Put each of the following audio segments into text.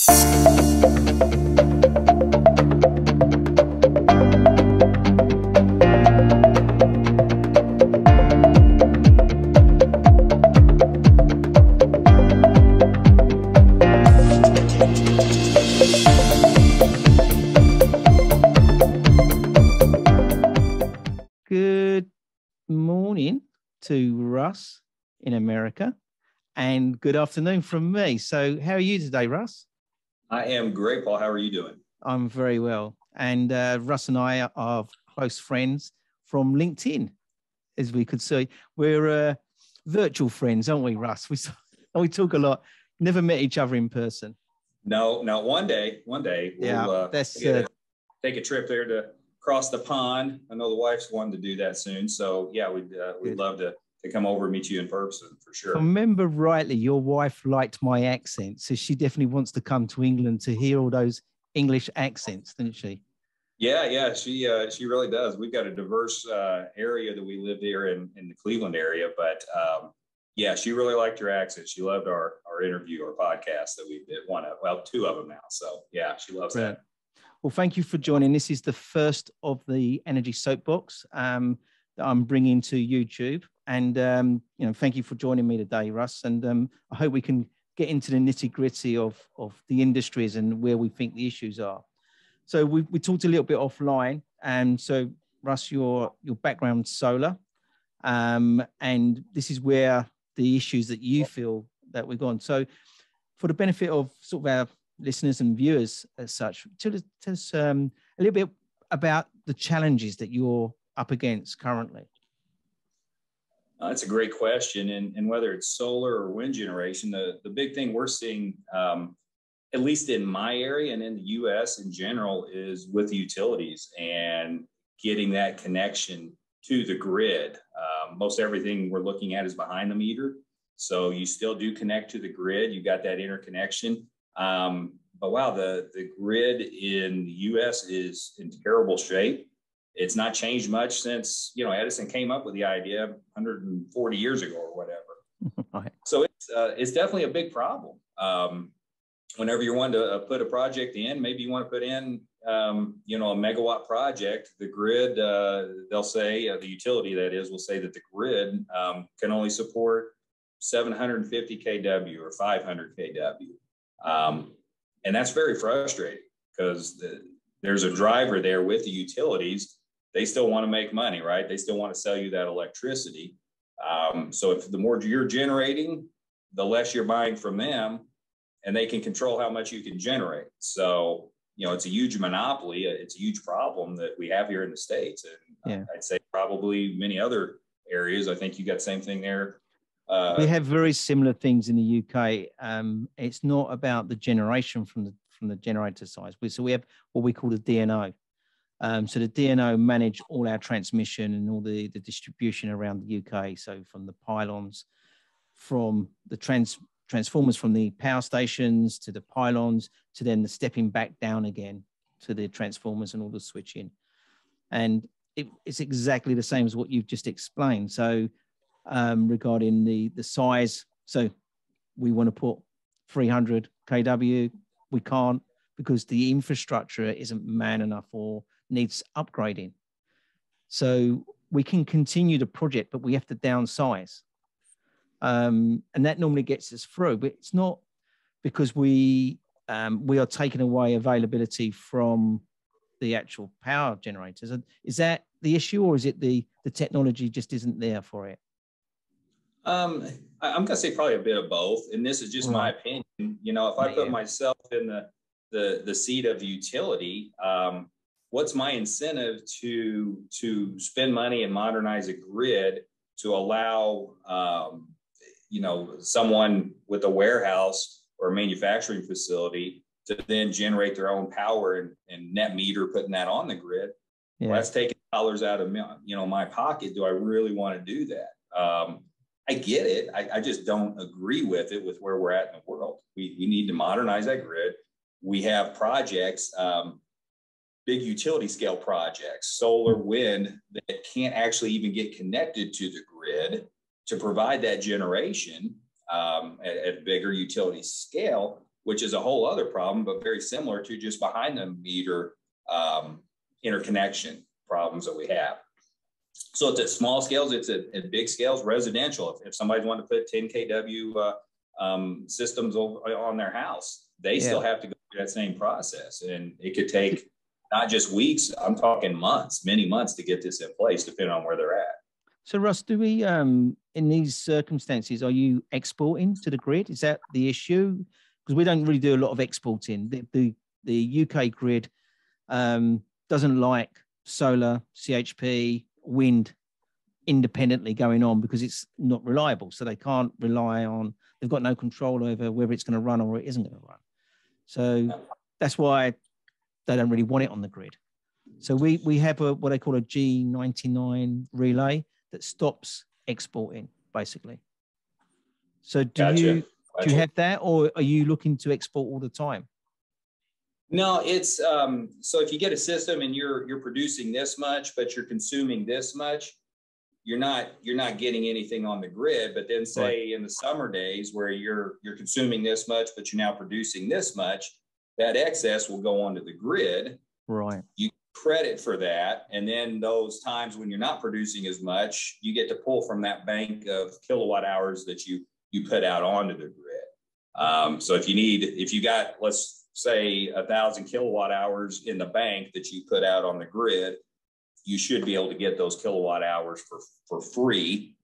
Good morning to Russ in America, and good afternoon from me. So how are you today, Russ? I am great, Paul. How are you doing? I'm very well. And Russ and I are close friends from LinkedIn, as we could see. We're virtual friends, aren't we, Russ? We talk a lot. Never met each other in person. No, one day we'll take a trip there to cross the pond. I know the wife's wanting to do that soon. So yeah, we'd love to come over and meet you in person for sure. If I remember rightly, your wife liked my accent, so she definitely wants to come to England to hear all those English accents, didn't she? Yeah, she really does. We've got a diverse area that we live here in the Cleveland area, but yeah, she really liked your accent. She loved our interview, our podcast that we did, two of them now. So yeah, she loves that. Well, thank you for joining. This is the first of the Energy Soapbox that I'm bringing to YouTube. And, thank you for joining me today, Russ. And I hope we can get into the nitty gritty of the industries and where we think the issues are. So we talked a little bit offline. And so, Russ, your background's solar. And this is where the issues that you feel that we've gone. So for the benefit of sort of our listeners and viewers as such, tell us a little bit about the challenges that you're up against currently. That's a great question. And whether it's solar or wind generation, the big thing we're seeing, at least in my area and in the U.S. in general, is with the utilities and getting that connection to the grid. Most everything we're looking at is behind the meter. So you still do connect to the grid. You got that interconnection. But wow, the grid in the U.S. is in terrible shape. It's not changed much since, Edison came up with the idea 140 years ago or whatever. Right. So it's definitely a big problem. Whenever you want to put a project in, maybe you want to put in, a megawatt project, the grid, they'll say, the utility that is, will say that the grid can only support 750 kW or 500 kW. And that's very frustrating because there's a driver there with the utilities. They still want to make money, right? They still want to sell you that electricity. So if the more you're generating, the less you're buying from them, and they can control how much you can generate. So, it's a huge monopoly. It's a huge problem that we have here in the States. And I'd say probably many other areas. I think you got the same thing there. We have very similar things in the UK. It's not about the generation from the generator side. So we have what we call the DNO. So the DNO manage all our transmission and all the distribution around the UK. So from the pylons, from the transformers from the power stations to the pylons, to then the stepping back down again to the transformers and all the switching. And it's exactly the same as what you've just explained. So regarding the size, so we want to put 300 kW, we can't because the infrastructure isn't man enough or needs upgrading. So we can continue the project, but we have to downsize. And that normally gets us through, but it's not because we are taking away availability from the actual power generators. Is that the issue, or is it the technology just isn't there for it? I'm going to say probably a bit of both, and this is just my opinion. If I put myself in the seat of the utility, what's my incentive to spend money and modernize a grid to allow someone with a warehouse or a manufacturing facility to then generate their own power and net meter putting that on the grid? Well, that's taking dollars out of my pocket. Do I really want to do that? I get it. I just don't agree with it with where we're at in the world. We need to modernize that grid. We have projects, big utility scale projects, solar, wind, that can't actually even get connected to the grid to provide that generation at a bigger utility scale which is a whole other problem, but very similar to just behind the meter interconnection problems that we have. So it's at small scales, it's at big scales, residential. If somebody's wanting to put 10 kW systems on their house, they still have to go through that same process. And it could take not just weeks, I'm talking months, many months to get this in place, depending on where they're at. So Russ, do we, in these circumstances, are you exporting to the grid? Is that the issue? Because we don't really do a lot of exporting. The UK grid doesn't like solar, CHP, wind independently going on because it's not reliable. So they can't rely on, they've got no control over whether it's going to run or it isn't going to run. So that's why they don't really want it on the grid. So we have what they call a G99 relay that stops exporting, basically. So do you have that, or are you looking to export all the time? No, it's so if you get a system and you're producing this much, but you're consuming this much, you're not getting anything on the grid. But then say in the summer days where you're consuming this much, but you're now producing this much, that excess will go onto the grid. Right. You credit for that, and then those times when you're not producing as much, you get to pull from that bank of kilowatt hours that you put out onto the grid. So if you got, let's say 1,000 kilowatt hours in the bank that you put out on the grid, you should be able to get those kilowatt hours for free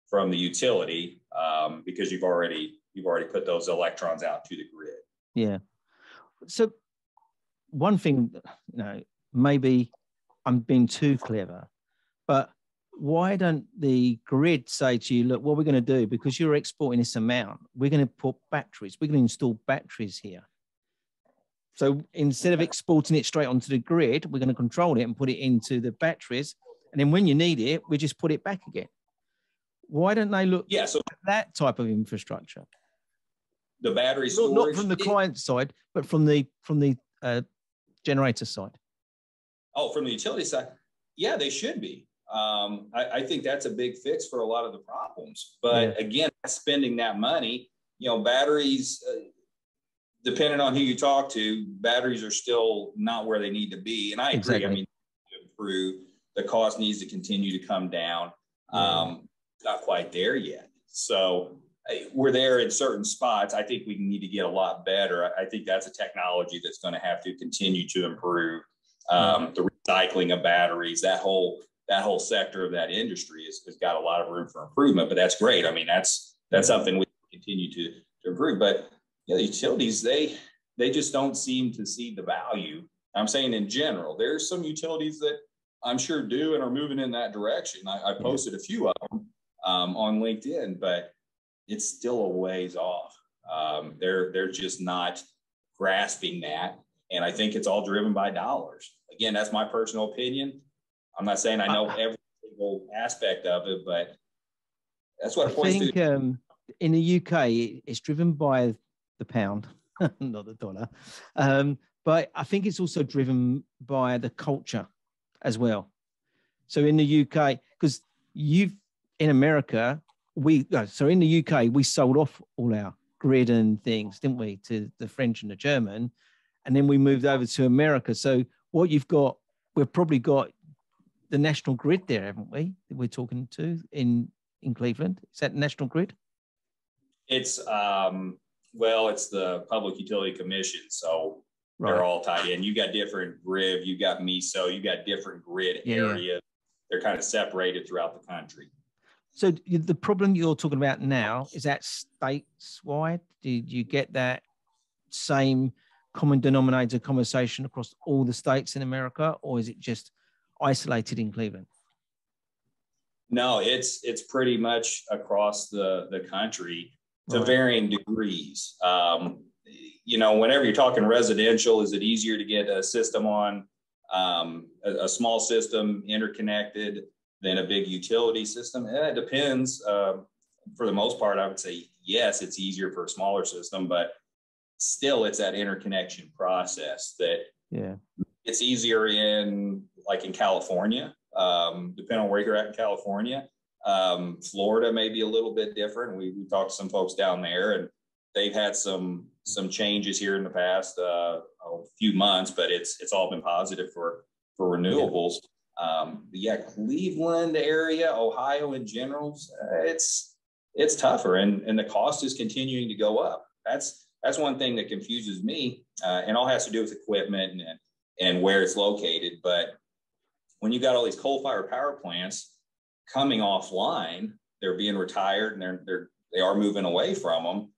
from the utility because you've already put those electrons out to the grid. Yeah. So one thing, maybe I'm being too clever, but why don't the grid say to you, look, what we're going to do, because you're exporting this amount, we're going to put batteries, we're going to install batteries here. So instead of exporting it straight onto the grid, we're going to control it and put it into the batteries. And then when you need it, we just put it back again. Why don't they look at that type of infrastructure? The battery storage? Not from the client side, but from the generator side. Oh, from the utility side? Yeah, they should be. I think that's a big fix for a lot of the problems. But again, spending that money, batteries, depending on who you talk to, batteries are still not where they need to be. And I agree. I mean, to improve, the cost needs to continue to come down. Not quite there yet. So we're there in certain spots. I think we need to get a lot better. I think that's a technology that's going to have to continue to improve. The recycling of batteries, that whole sector of that industry has got a lot of room for improvement, but that's great. I mean, that's something we continue to improve. But the utilities, they just don't seem to see the value. I'm saying in general, there's some utilities that I'm sure do and are moving in that direction. I posted a few of them on LinkedIn, but it's still a ways off. They're just not grasping that. And I think it's all driven by dollars. Again, that's my personal opinion. I'm not saying I know every single aspect of it, but that's what it points to. I think in the UK, it's driven by the pound, not the dollar. But I think it's also driven by the culture as well. So in the UK, because in America, in the UK, we sold off all our grid and things, didn't we, to the French and the German. And then we moved over to America. So what you've got, we've probably got the national grid there, haven't we? That we're talking to in Cleveland. Is that National Grid? It's it's the Public Utility Commission. So they're all tied in. You got different grid, you got MISO, you got different grid areas. Yeah. They're kind of separated throughout the country. So the problem you're talking about now, is that statewide? Did you get that same common denominator conversation across all the states in America, or is it just isolated in Cleveland? No, it's pretty much across the country to varying degrees. Whenever you're talking residential, is it easier to get a system on a small system interconnected than a big utility system? It depends. For the most part, I would say yes, it's easier for a smaller system, but still it's that interconnection process that it's easier in California, depending on where you're at in California. Florida may be a little bit different. We talked to some folks down there, and they've had some some changes here in the past few months, but it's all been positive for renewables. Yeah, Cleveland area, Ohio in general, it's tougher, and the cost is continuing to go up. That's one thing that confuses me, and all has to do with equipment and where it's located. But when you got all these coal-fired power plants coming offline, they're being retired, and they are moving away from them.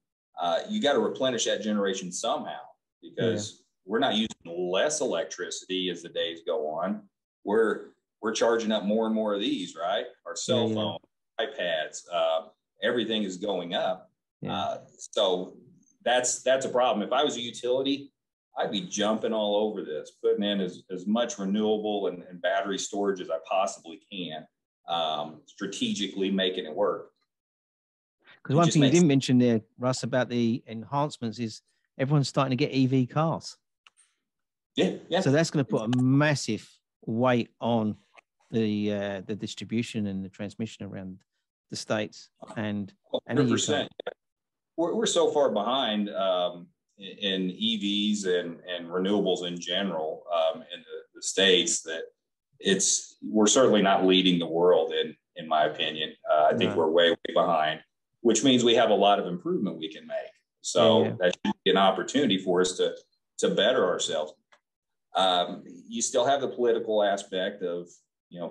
You got to replenish that generation somehow, because we're not using less electricity as the days go on. We're charging up more and more of these, right? Our cell phones, iPads, everything is going up. So that's a problem. If I was a utility, I'd be jumping all over this, putting in as much renewable and battery storage as I possibly can, strategically making it work. Because one thing you didn't mention there, Russ, about the enhancements is everyone's starting to get EV cars. Yeah. So that's going to put a massive weight on the distribution and the transmission around the States and 100%. We're so far behind in EVs and renewables in general in the States that we're certainly not leading the world in my opinion. I think we're way behind, which means we have a lot of improvement we can make. So that should be an opportunity for us to better ourselves. You still have the political aspect of,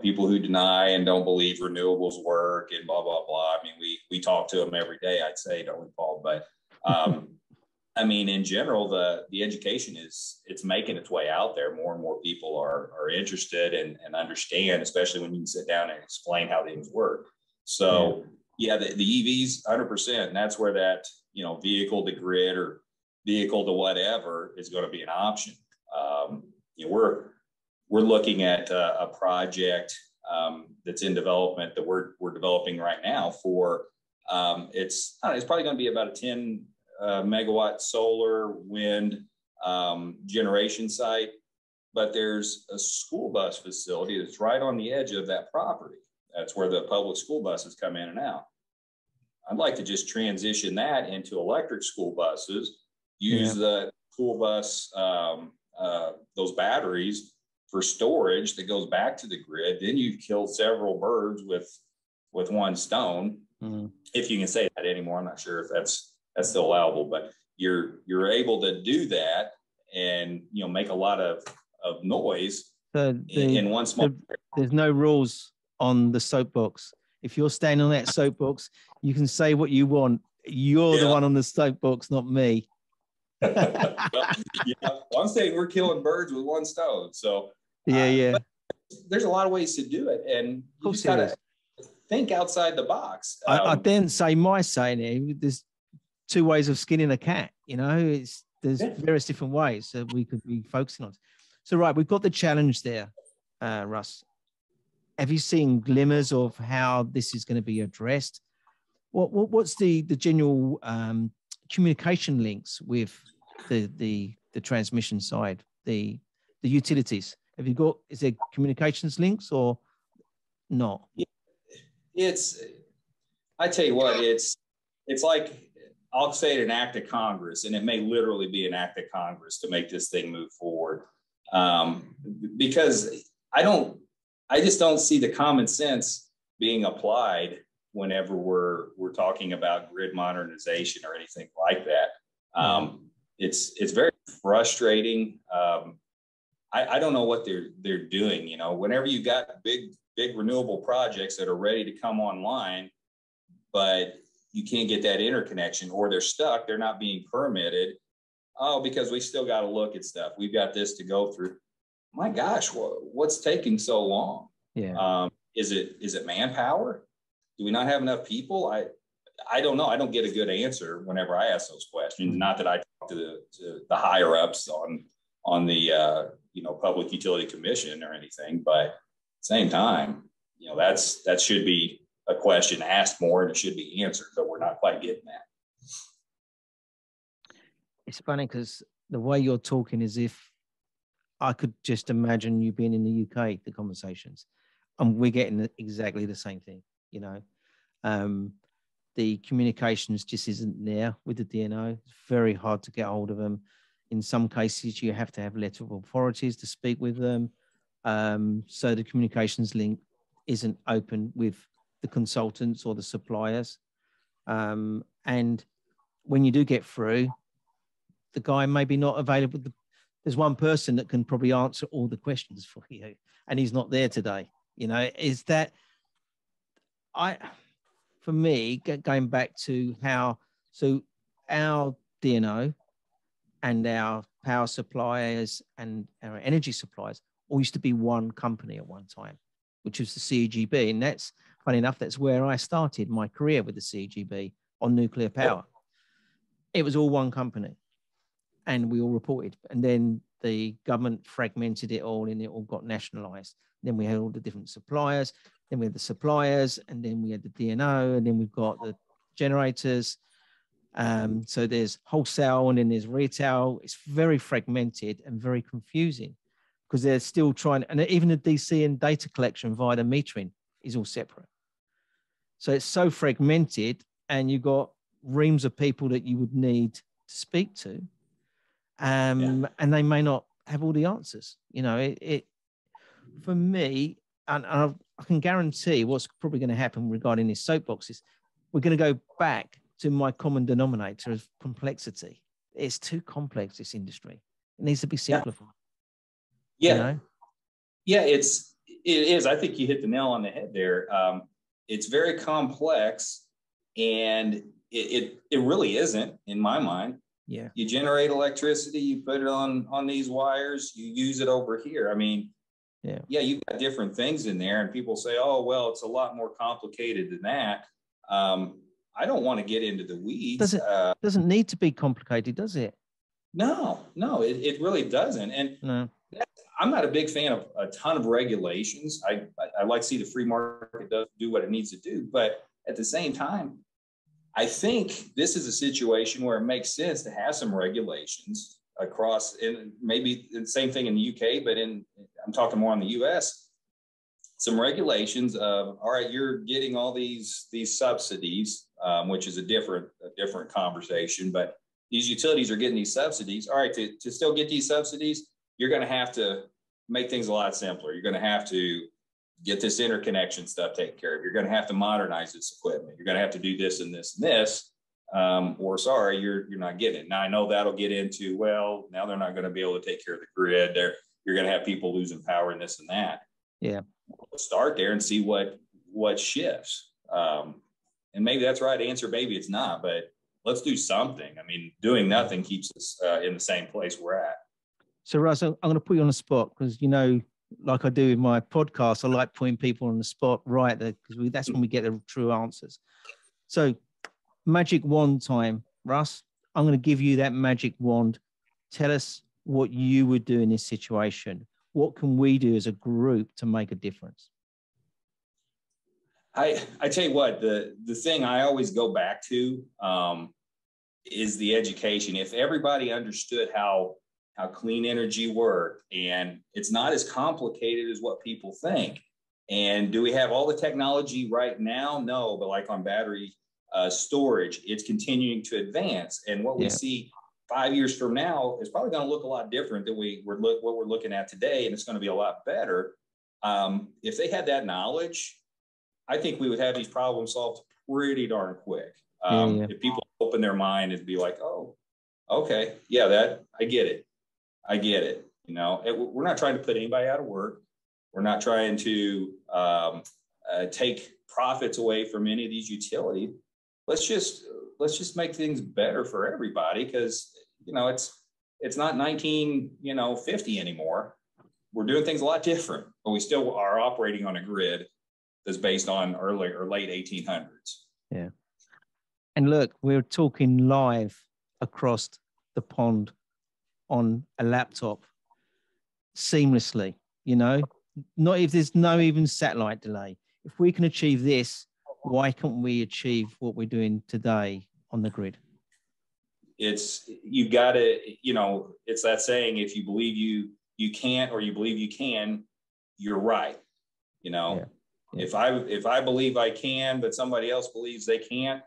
people who deny and don't believe renewables work and blah, blah, blah. I mean, we talk to them every day, I'd say, don't we, Paul? But I mean, in general, the education it's making its way out there. More and more people are interested and understand, especially when you can sit down and explain how things work. So the EVs, 100%, and that's where that, vehicle to grid or vehicle to whatever is going to be an option. We're looking at a project that's in development that we're developing right now for it's probably going to be about a 10 megawatt solar wind generation site, but there's a school bus facility that's right on the edge of that property. That's where the public school buses come in and out. I'd like to just transition that into electric school buses, use the school bus, those batteries for storage that goes back to the grid. Then you've killed several birds with one stone, if you can say that anymore. I'm not sure if that's still allowable, but you're able to do that and make a lot of noise in one small. There's no rules on the soapbox. If you're standing on that soapbox, you can say what you want. You're the one on the soapbox, not me. Well, I'm saying we're killing birds with one stone. So but there's a lot of ways to do it, and you just gotta think outside the box. I didn't say my saying it. There's two ways of skinning a cat. There's various different ways that we could be focusing on. So we've got the challenge there, Russ. Have you seen glimmers of how this is going to be addressed? What's the general communication links with the transmission side, the utilities? Is there communications links or not? I tell you what, it's like, I'll say it, an act of Congress, and it may literally be an act of Congress to make this thing move forward. Because I just don't see the common sense being applied whenever we're talking about grid modernization or anything like that. It's very frustrating. I don't know what they're doing. Whenever you got big renewable projects that are ready to come online, but you can't get that interconnection, or they're stuck, they're not being permitted. Oh, because we still got to look at stuff. We've got this to go through. My gosh, what's taking so long? Is it manpower? Do we not have enough people? I don't know. I don't get a good answer whenever I ask those questions. Not that I talk to the higher ups on the Public Utility Commission or anything, but at the same time, that should be a question asked more, and it should be answered, but we're not quite getting that. It's funny because the way you're talking is if I could just imagine you being in the UK, the conversations, and we're getting exactly the same thing. the communications just isn't there with the DNO. It's very hard to get hold of them. In some cases, you have to have letter of authorities to speak with them. So the communications link isn't open with the consultants or the suppliers. And when you do get through, the guy may be not available. There's one person that can probably answer all the questions for you, and he's not there today. You know, is that for me, going back to how, so our DNO and our power suppliers and our energy suppliers all used to be one company at one time, which was the CEGB. And that's, funny enough, that's where I started my career with the CEGB on nuclear power. It was all one company and we all reported. And then the government fragmented it all and it all got nationalized. Then we had all the different suppliers. Then we had the suppliers, and then we had the DNO, and then we've got the generators. So there's wholesale and then there's retail. It's very fragmented and very confusing because they're still trying, and even the DC and data collection via the metering is all separate. So it's so fragmented, and you've got reams of people that you would need to speak to, and they may not have all the answers. You know, it for me, and I can guarantee what's probably going to happen regarding these soapboxes, we're going to go back to my common denominator of complexity. It's too complex, this industry. It needs to be simplified. Yeah. You know? Yeah, it is. I think you hit the nail on the head there. It's very complex, and it really isn't, in my mind. Yeah. You generate electricity, you put it on these wires, you use it over here. I mean, yeah, you've got different things in there, and people say, oh, well, it's a lot more complicated than that. I don't want to get into the weeds. Doesn't need to be complicated, does it? No, it really doesn't. And no. I'm not a big fan of a ton of regulations. I like to see the free market do what it needs to do. But at the same time, I think this is a situation where it makes sense to have some regulations across, and maybe the same thing in the UK, but I'm talking more on the US, some regulations of, all right, you're getting all these subsidies, which is a different conversation, but these utilities are getting these subsidies. All right, to still get these subsidies, you're going to have to make things a lot simpler. You're going to have to get this interconnection stuff taken care of. You're going to have to modernize this equipment. You're going to have to do this and this and this. Or sorry, you're not getting it. Now I know that'll get into, well, now they're not going to be able to take care of the grid. You're going to have people losing power and this and that. Yeah. We'll start there and see what shifts. And maybe that's the right answer, maybe it's not, but let's do something. I mean, doing nothing keeps us in the same place we're at. So Russ, I'm going to put you on the spot because, you know, like I do in my podcast, I like putting people on the spot right there because that's when we get the true answers. So magic wand time, Russ. I'm going to give you that magic wand. Tell us what you would do in this situation. What can we do as a group to make a difference? I tell you what, the thing I always go back to is the education. If everybody understood how clean energy worked, and it's not as complicated as what people think. And do we have all the technology right now? No, but like on battery storage, it's continuing to advance. And what we see 5 years from now is probably going to look a lot different than what we're looking at today, and it's going to be a lot better. If they had that knowledge, I think we would have these problems solved pretty darn quick. If people open their mind and be like, oh, okay, yeah, I get it. You know, we're not trying to put anybody out of work. We're not trying to take profits away from any of these utilities. Let's just make things better for everybody, because, you know, it's not 1950 anymore. We're doing things a lot different, but we still are operating on a grid that's based on early or late 1800s. Yeah. And look, we're talking live across the pond on a laptop seamlessly, you know, not if there's no even satellite delay. If we can achieve this, why can't we achieve what we're doing today on the grid? You've got to, you know, it's that saying, if you believe you can't, or you believe you can, you're right. You know, if I believe I can, but somebody else believes they can't,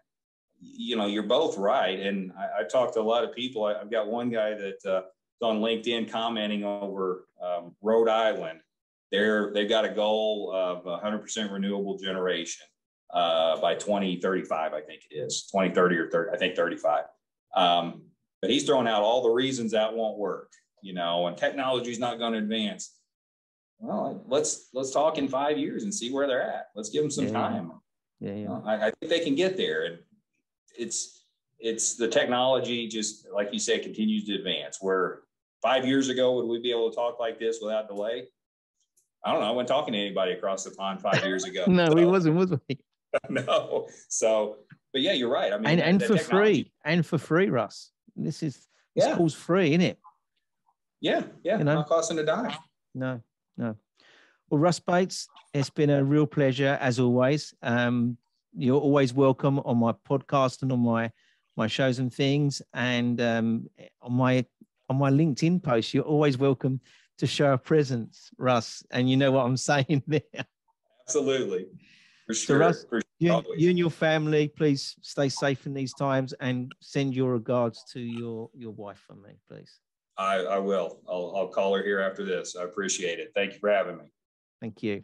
you know, you're both right. And I talked to a lot of people. I've got one guy that's on LinkedIn commenting over Rhode Island. They've got a goal of 100% renewable generation by 2035, I think it is 2030 or 30, I think 35. But he's throwing out all the reasons that won't work, you know, and technology is not going to advance. Well, let's talk in 5 years and see where they're at. Let's give them some time. Yeah. I think they can get there, and it's the technology, just like you said, continues to advance. Where 5 years ago, would we be able to talk like this without delay? I don't know. I wasn't talking to anybody across the pond 5 years ago. No, so, we wasn't, was we? No. So, but yeah, you're right. I mean, and for free, Russ. This call's free, isn't it? Yeah, you know? Not costing a dime. No. Well, Russ Bates, it's been a real pleasure as always. You're always welcome on my podcast and on my shows and things, and on my LinkedIn post. You're always welcome to show a presence, Russ. And you know what I'm saying there. Absolutely, for sure. So Russ, for you and your family, please stay safe in these times, and send your regards to your wife for me, please. I will. I'll call her here after this. I appreciate it. Thank you for having me. Thank you.